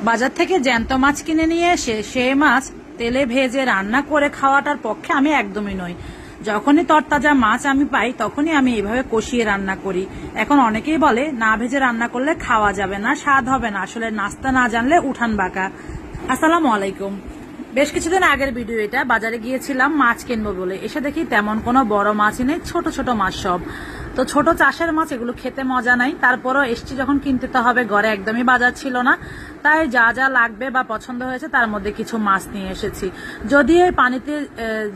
বাজার থেকে জ্যান্ত মাছ কিনে নিয়ে এসে সেই মাছ তেলে ভেজে রান্না করে খাওয়াটার পক্ষে আমি একদমই নই। যখনই তরতাজা মাছ আমি পাই তখনই আমি এইভাবে কষিয়ে রান্না করি। এখন অনেকেই বলে না ভেজে রান্না করলে খাওয়া যাবে না, স্বাদ হবে না। আসলে নাস্তা না জানলে উঠান বাঁকা। আসসালামু আলাইকুম। বেশ কিছুদিন আগের ভিডিও এটা। বাজারে গিয়েছিলাম মাছ কিনবো বলে, এসে দেখি তেমন কোনো বড় মাছই নেই, ছোট ছোট মাছ সব। তো ছোট চাষের মাছ, এগুলো খেতে মজা নাই। তারপরও এসছি যখন, কিনতে তো হবে, ঘরে একদমই বাজার ছিল না। তাই যা যা লাগবে বা পছন্দ হয়েছে তার মধ্যে কিছু মাছ নিয়ে এসেছি। যদি এই পানিতে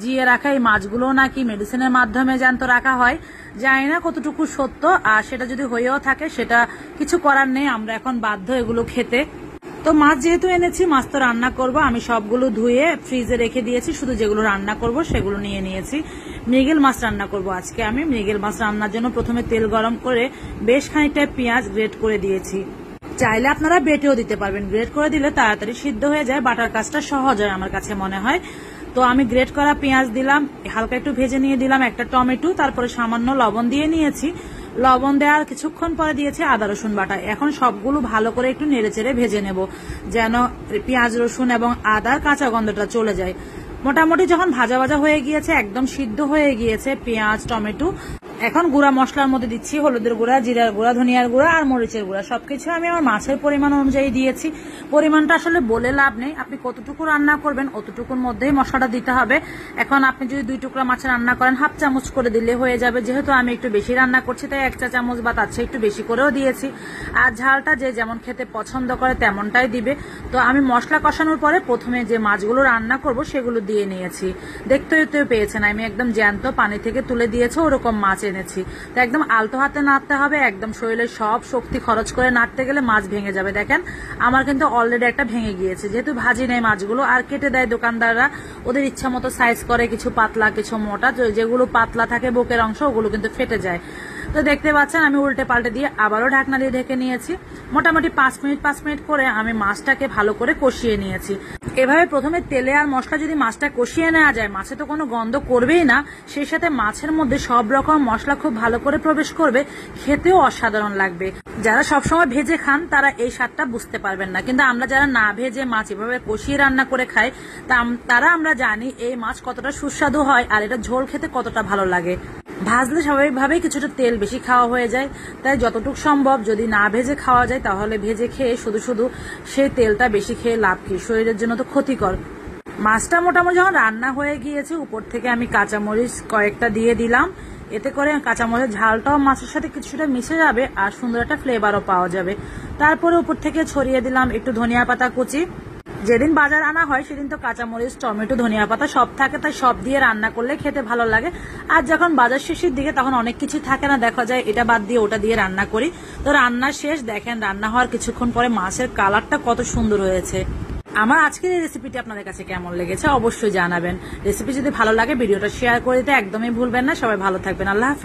জিয়ে রাখা এই মাছগুলো নাকি মেডিসিনের মাধ্যমে জ্যান্ত রাখা হয়, জানি না কতটুকু সত্য। আর সেটা যদি হয়েও থাকে, সেটা কিছু করার নেই, আমরা এখন বাধ্য এগুলো খেতে। তো মাছ যেহেতু এনেছি, মাছ তো রান্না করব। আমি সবগুলো ধুয়ে ফ্রিজে রেখে দিয়েছি, শুধু যেগুলো রান্না করব সেগুলো নিয়ে নিয়েছি। মৃগেল মাছ রান্না করব আজকে আমি। মৃগেল মাছ রান্নার জন্য প্রথমে তেল গরম করে বেশ খানিকটা পেঁয়াজ গ্রেট করে দিয়েছি। চাইলে আপনারা বেটেও দিতে পারবেন, গ্রেট করে দিলে তাড়াতাড়ি সিদ্ধ হয়ে যায়, বাটার কাজটা সহজ হয় আমার কাছে মনে হয়। তো আমি গ্রেট করা পেঁয়াজ দিলাম, হালকা একটু ভেজে নিয়ে দিলাম একটা টমেটো, তারপরে সামান্য লবণ দিয়ে নিয়েছি। লবণ দেওয়ার কিছুক্ষণ পরে দিয়েছি আদা রসুন বাটা। এখন সবগুলো ভালো করে একটু নেড়েচেড়ে ভেজে নেব, যেন পেঁয়াজ রসুন এবং আদার কাঁচা গন্ধটা চলে যায়। মোটামুটি যখন ভাজা ভাজা হয়ে গিয়েছে, একদম সিদ্ধ হয়ে গিয়েছে পেঁয়াজ টমেটো, এখন গুঁড়া মশলার মধ্যে দিচ্ছি হলুদের গুঁড়া, জিরার গুঁড়া, ধনিয়ার গুঁড়া আর মরিচের গুঁড়া। সবকিছু আমি আমার মাছের পরিমাণ অনুযায়ী দিয়েছি। পরিমাণটা আসলে বলে লাভ নেই, আপনি কতটুকু রান্না করবেন অতটুকুর মধ্যেই মশলাটা দিতে হবে। এখন আপনি যদি 2 টুকরা মাছ রান্না করেন, হাফ চামচ করে দিলে হয়ে যাবে। যেহেতু আমি একটু বেশি রান্না করছি, তাই 1 চা চামচ বা তার চেয়ে একটু বেশি করেও দিয়েছি। আর ঝালটা যে যেমন খেতে পছন্দ করে তেমনটাই দিবে। তো আমি মশলা কষানোর পরে প্রথমে যে মাছগুলো রান্না করব সেগুলো দিয়ে নিয়েছি। দেখতে পেয়েছেন আমি একদম জ্যান্ত পানি থেকে তুলে দিয়েছে ওরকম মাছ এনেছি। তো একদম আলতো হাতে নাড়তে হবে, একদম শরীরে সব শক্তি খরচ করে নাড়তে গেলে মাছ ভেঙে যাবে। দেখেন আমার কিন্তু অলরেডি একটা ভেঙে গিয়েছে, যেহেতু ভাজি নেই মাছগুলো। আর কেটে দেয় দোকানদাররা, ওদের ইচ্ছা মতো সাইজ করে, কিছু পাতলা কিছু মোটা। যেগুলো পাতলা থাকে বুকের অংশ, ওগুলো কিন্তু ফেটে যায়। তো দেখতে পাচ্ছেন আমি উল্টে পাল্টে দিয়ে আবারও ঢাকনা দিয়ে ঢেকে নিয়েছি। মোটামুটি 5 মিনিট করে আমি মাছটাকে ভালো করে কষিয়ে নিয়েছি। এভাবে প্রথমে তেলে আর মশলা যদি মাছটা কষিয়ে নেওয়া যায়, মাছে তো কোনো গন্ধ করবেই না, সেই সাথে মাছের মধ্যে সব রকম মশলা খুব ভালো করে প্রবেশ করবে, খেতেও অসাধারণ লাগবে। যারা সবসময় ভেজে খান তারা এই স্বাদটা বুঝতে পারবেন না, কিন্তু আমরা যারা না ভেজে মাছ এভাবে কষিয়ে রান্না করে খাই, তারা আমরা জানি এই মাছ কতটা সুস্বাদু হয় আর এটা ঝোল খেতে কতটা ভালো লাগে। ভাজলে স্বাভাবিকভাবেই কিছুটা তেল বেশি খাওয়া হয়ে যায়, তাই যতটুকু সম্ভব যদি না ভেজে খাওয়া যায় তাহলে ভেজে খেয়ে শুধু সেই তেলটা বেশি খেয়ে লাভ কি, শরীরের জন্য তো ক্ষতিকর। মাছটা মোটামুটি যখন রান্না হয়ে গিয়েছে, উপর থেকে আমি কাঁচামরিচ কয়েকটা দিয়ে দিলাম। এতে করে কাঁচামরিচ ঝালটাও মাছের সাথে কিছুটা মিশে যাবে আর সুন্দর একটা ফ্লেভারও পাওয়া যাবে। তারপরে উপর থেকে ছড়িয়ে দিলাম একটু ধনিয়া পাতা কুচি। যেদিন বাজার আনা হয় সেদিন তো কাঁচামরিচ টমেটো ধনিয়া পাতা সব থাকে, তাই সব দিয়ে রান্না করলে খেতে ভালো লাগে। আর যখন বাজার শেষের দিকে তখন অনেক কিছু থাকে না, দেখা যায় এটা বাদ দিয়ে ওটা দিয়ে রান্না করি। তো রান্না শেষ, দেখেন রান্না হওয়ার কিছুক্ষণ পরে মাছের কালারটা কত সুন্দর হয়েছে। আমার আজকের এই রেসিপিটি আপনাদের কাছে কেমন লেগেছে অবশ্যই জানাবেন। রেসিপি যদি ভালো লাগে ভিডিওটা শেয়ার করে দিতে একদমই ভুলবেন না। সবাই ভালো থাকবেন, আল্লাহ হাফেজ।